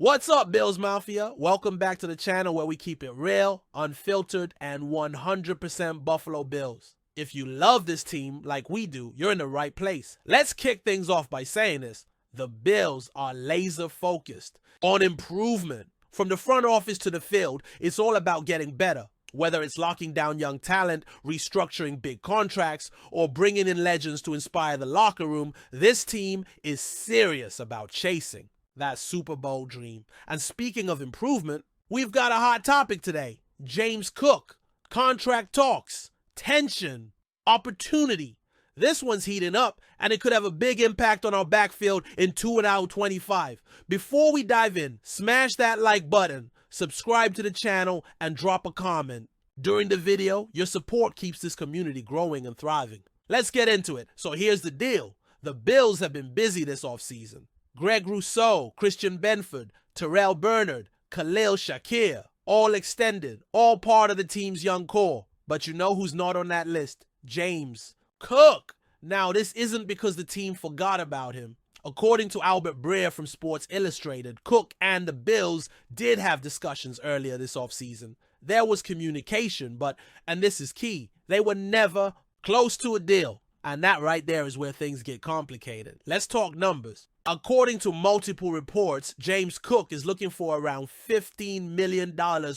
What's up, Bills Mafia? Welcome back to the channel where we keep it real, unfiltered, and 100% Buffalo Bills. If you love this team like we do, you're in the right place. Let's kick things off by saying this. The Bills are laser focused on improvement. From the front office to the field, it's all about getting better. Whether it's locking down young talent, restructuring big contracts, or bringing in legends to inspire the locker room, this team is serious about chasing that Super Bowl dream. And speaking of improvement, we've got a hot topic today. James Cook, contract talks, tension, opportunity. This one's heating up, and it could have a big impact on our backfield in 2025. Before we dive in, smash that like button, subscribe to the channel, and drop a comment. During the video, your support keeps this community growing and thriving. Let's get into it. So here's the deal. The Bills have been busy this offseason. Greg Rousseau, Christian Benford, Terrell Bernard, Khalil Shakir, all extended, all part of the team's young core. But you know who's not on that list? James Cook. Now, this isn't because the team forgot about him. According to Albert Breer from Sports Illustrated, Cook and the Bills did have discussions earlier this offseason. There was communication, but, and this is key, they were never close to a deal. And that right there is where things get complicated. Let's talk numbers. According to multiple reports, James Cook is looking for around $15 million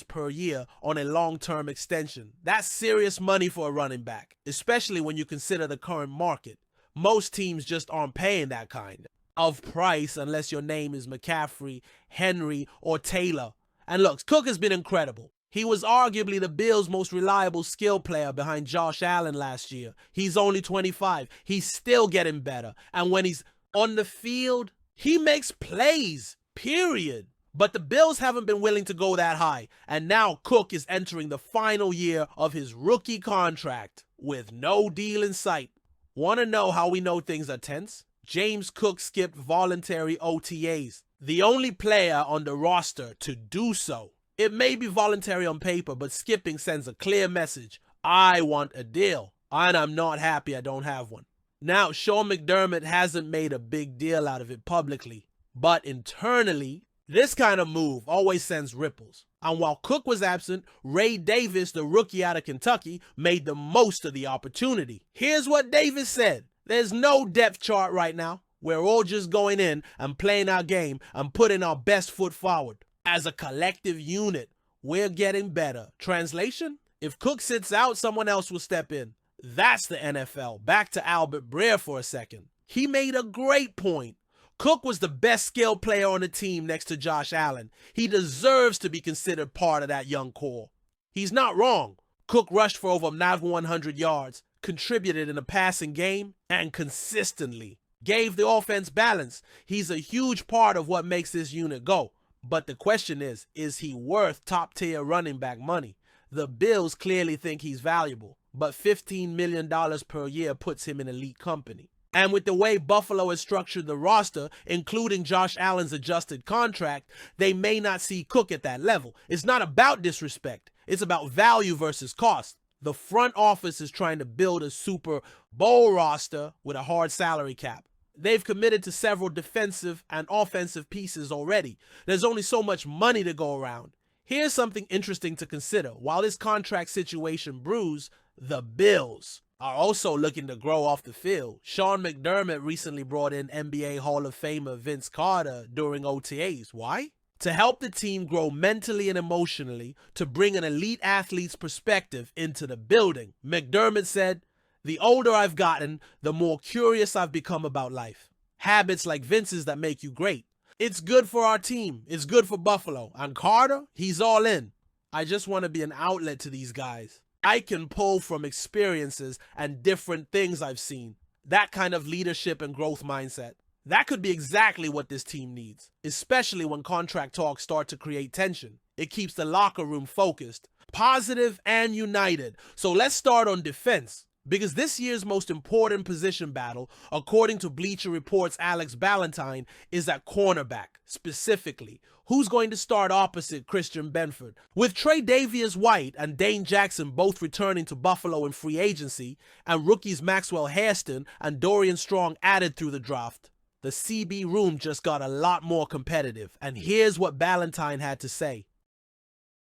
per year on a long-term extension. That's serious money for a running back, especially when you consider the current market. Most teams just aren't paying that kind of price unless your name is McCaffrey, Henry, or Taylor. And look, Cook has been incredible. He was arguably the Bills' most reliable skill player behind Josh Allen last year. He's only 25. He's still getting better. And when he's on the field, he makes plays, period. But the Bills haven't been willing to go that high. And now Cook is entering the final year of his rookie contract with no deal in sight. Want to know how we know things are tense? James Cook skipped voluntary OTAs, the only player on the roster to do so. It may be voluntary on paper, but skipping sends a clear message. I want a deal, and I'm not happy I don't have one. Now, Sean McDermott hasn't made a big deal out of it publicly, but internally, this kind of move always sends ripples. And while Cook was absent, Ray Davis, the rookie out of Kentucky, made the most of the opportunity. Here's what Davis said. There's no depth chart right now. We're all just going in and playing our game and putting our best foot forward. As a collective unit, we're getting better. Translation? If Cook sits out, someone else will step in. That's the NFL. Back to Albert Breer for a second. He made a great point. Cook was the best skilled player on the team next to Josh Allen. He deserves to be considered part of that young core. He's not wrong. Cook rushed for over 9,100 yards, contributed in the passing game, and consistently gave the offense balance. He's a huge part of what makes this unit go. But the question is he worth top-tier running back money? The Bills clearly think he's valuable, but $15 million per year puts him in elite company. And with the way Buffalo has structured the roster, including Josh Allen's adjusted contract, they may not see Cook at that level. It's not about disrespect. It's about value versus cost. The front office is trying to build a Super Bowl roster with a hard salary cap. They've committed to several defensive and offensive pieces already. There's only so much money to go around. Here's something interesting to consider. While this contract situation brews, the Bills are also looking to grow off the field. Sean McDermott recently brought in NBA Hall of Famer Vince Carter during OTAs. Why? To help the team grow mentally and emotionally, to bring an elite athlete's perspective into the building. McDermott said, "The older I've gotten, the more curious I've become about life. Habits like Vince's that make you great. It's good for our team. It's good for Buffalo. And Carter, he's all in. I just want to be an outlet to these guys. I can pull from experiences and different things I've seen. That kind of leadership and growth mindset. That could be exactly what this team needs, especially when contract talks start to create tension. It keeps the locker room focused, positive, and united. So let's start on defense. Because this year's most important position battle, according to Bleacher Report's Alex Ballantyne, is at cornerback. Specifically, who's going to start opposite Christian Benford? With Tre'Davious White and Dane Jackson both returning to Buffalo in free agency, and rookies Maxwell Hairston and Dorian Strong added through the draft, The CB room just got a lot more competitive, and here's what Ballantyne had to say.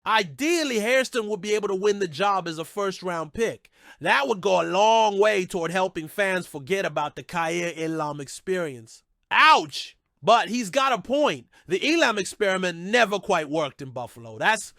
Ideally, Hairston would be able to win the job as a first-round pick. That would go a long way toward helping fans forget about the Khair Elam experience. Ouch! But he's got a point. The Elam experiment never quite worked in Buffalo. That's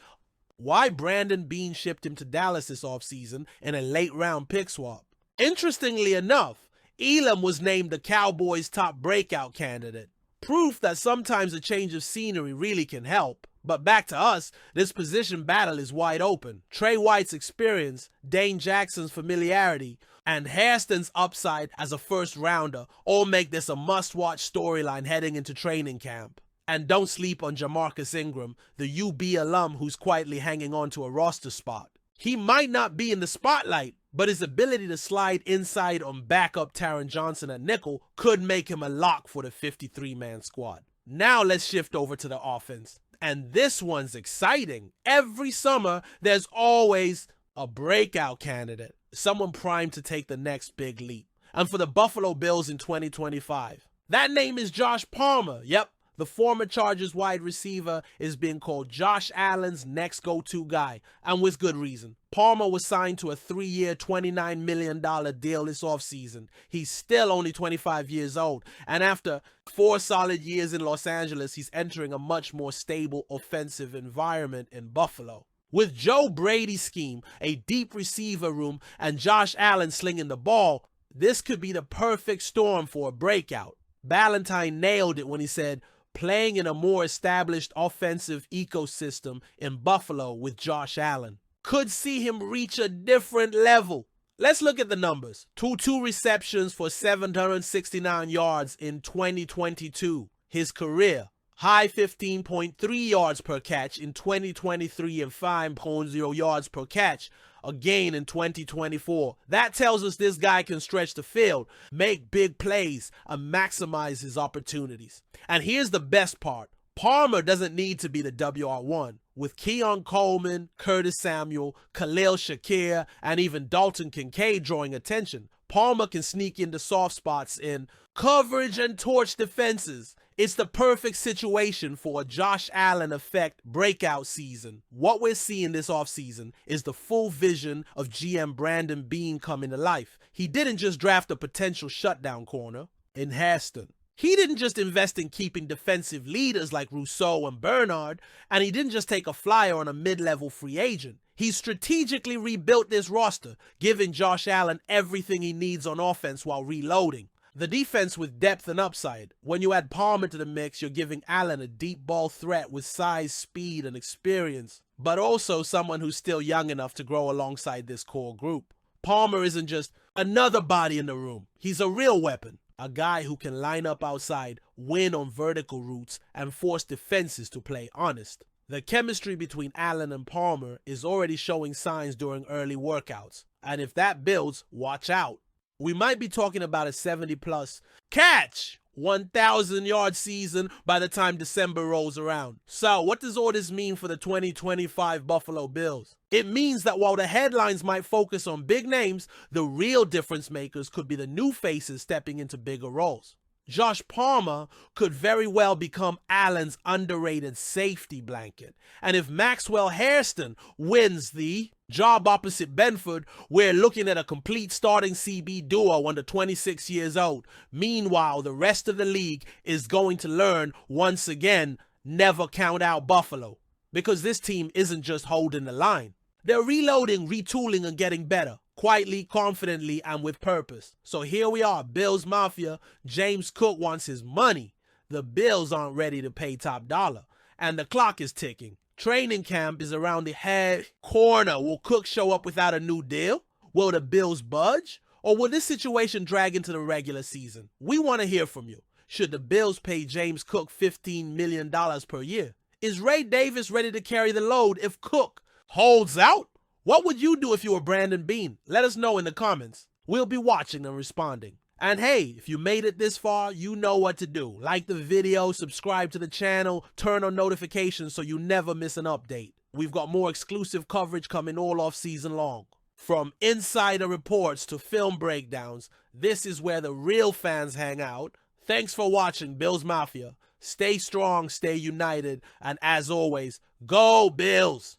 why Brandon Beane shipped him to Dallas this offseason in a late-round pick swap. Interestingly enough, Elam was named the Cowboys' top breakout candidate. Proof that sometimes a change of scenery really can help. But back to us, this position battle is wide open. Trey White's experience, Dane Jackson's familiarity, and Hairston's upside as a first-rounder all make this a must-watch storyline heading into training camp. And don't sleep on Jamarcus Ingram, the UB alum who's quietly hanging on to a roster spot. He might not be in the spotlight, but his ability to slide inside on backup Taron Johnson at nickel could make him a lock for the 53-man squad. Now let's shift over to the offense. And this one's exciting. Every summer, there's always a breakout candidate, someone primed to take the next big leap. And for the Buffalo Bills in 2025, that name is Josh Palmer. Yep, the former Chargers wide receiver is being called Josh Allen's next go-to guy, and with good reason. Palmer was signed to a 3-year, $29 million deal this offseason. He's still only 25 years old, and after 4 solid years in Los Angeles, he's entering a much more stable offensive environment in Buffalo. With Joe Brady's scheme, a deep receiver room, and Josh Allen slinging the ball, this could be the perfect storm for a breakout. Ballantyne nailed it when he said, playing in a more established offensive ecosystem in Buffalo with Josh Allen could see him reach a different level. Let's look at the numbers. 2 receptions for 769 yards in 2022. His career high 15.3 yards per catch in 2023 and 5.0 yards per catch again in 2024. That tells us this guy can stretch the field, make big plays, and maximize his opportunities. And here's the best part. Palmer doesn't need to be the WR1. With Keon Coleman, Curtis Samuel, Khalil Shakir, and even Dalton Kincaid drawing attention, Palmer can sneak into soft spots in coverage and torch defenses. It's the perfect situation for a Josh Allen effect breakout season. What we're seeing this offseason is the full vision of GM Brandon Beane coming to life. He didn't just draft a potential shutdown corner in Hairston. He didn't just invest in keeping defensive leaders like Rousseau and Bernard, and he didn't just take a flyer on a mid-level free agent. He strategically rebuilt this roster, giving Josh Allen everything he needs on offense while reloading. The defense with depth and upside. When you add Palmer to the mix, you're giving Allen a deep ball threat with size, speed, and experience, but also someone who's still young enough to grow alongside this core group. Palmer isn't just another body in the room. He's a real weapon. A guy who can line up outside, win on vertical routes, and force defenses to play honest. The chemistry between Allen and Palmer is already showing signs during early workouts. And if that builds, watch out. We might be talking about a 70-plus catch, 1,000-yard season by the time December rolls around. So what does all this mean for the 2025 Buffalo Bills? It means that while the headlines might focus on big names, the real difference makers could be the new faces stepping into bigger roles. Josh Palmer could very well become Allen's underrated safety blanket. And if Maxwell Hairston wins the job opposite Benford, we're looking at a complete starting CB duo under 26 years old. Meanwhile, the rest of the league is going to learn once again, never count out Buffalo. Because this team isn't just holding the line. They're reloading, retooling, and getting better. Quietly, confidently, and with purpose. So here we are, Bills Mafia. James Cook wants his money. The Bills aren't ready to pay top dollar. And the clock is ticking. Training camp is around the head corner. Will Cook show up without a new deal? Will the Bills budge? Or will this situation drag into the regular season? We want to hear from you. Should the Bills pay James Cook $15 million per year? Is Ray Davis ready to carry the load if Cook holds out? What would you do if you were Brandon Beane? Let us know in the comments. We'll be watching and responding. And hey, if you made it this far, you know what to do. Like the video, subscribe to the channel, turn on notifications so you never miss an update. We've got more exclusive coverage coming all off season long. From insider reports to film breakdowns, this is where the real fans hang out. Thanks for watching, Bills Mafia. Stay strong, stay united, and as always, go Bills!